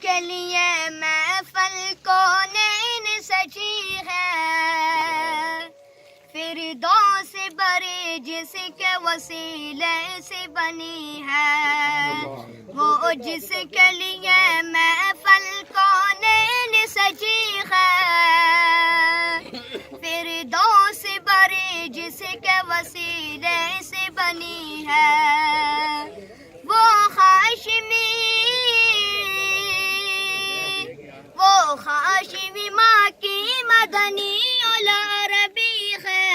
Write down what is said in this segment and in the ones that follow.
کے لیے محفل کونین سجی ہے، فردوس بری جس کے وسیلے سے بنی ہے، وہ جس کے لیے محفل کونین سجی ہے، فردوس بری جس کے وسیلے سے بنی ہے، وہ ہاشمی ماں کی مدنی العربی ہے،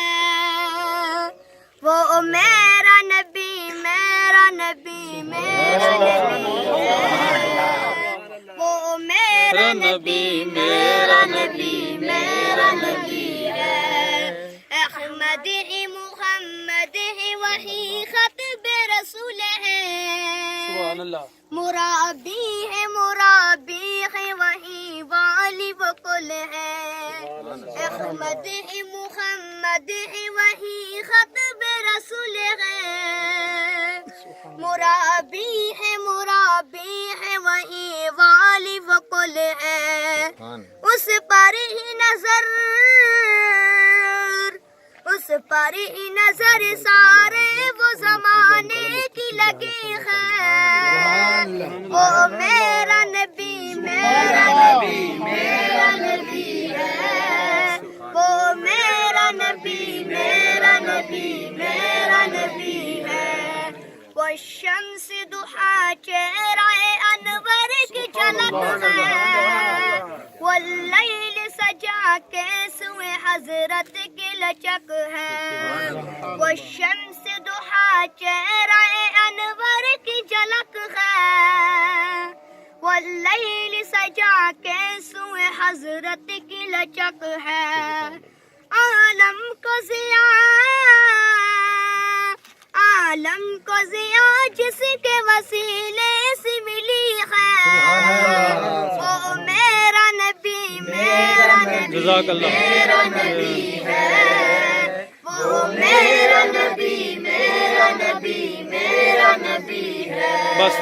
وہ میرا نبی میرا نبی میرا نبی ہے، وہ میرا نبی میرا نبی میرا نبی ہے، احمد ہی محمد ہی وہی خطب رسول ہے، سبحان اللہ، مرابی ہے وہی والی وکل ہے، احمد ہی محمد ہی وہی خطب رسول ہے، مرابی ہے وہی والی وکل ہے، اس پر ہی نظر سارے وہ زمانے کی لگی ہے، وہ میرا نبی میرا نبی میرا نبی ہے، وہ میرا نبی میرا نبی میرا نبی ہے، وہ شمس ضحیٰ چہرہ انور کی جھلک ہے، وہ لیل سجا کے سوئے حضرت کی لچک ہے، وہ شمس ضحیٰ چہرہ انور کی جھلک ہے، وہ لیل سجا کے سوئے حضرت کی لچک ہے، عالم کو ضیا جس کے وسیلے سے ملی ہے، وہ میرا نبی میرا نبی جزاک اللہ، میرا نبی ہے، وہ میرا نبی میرا نبی میرا نبی ہے۔ بس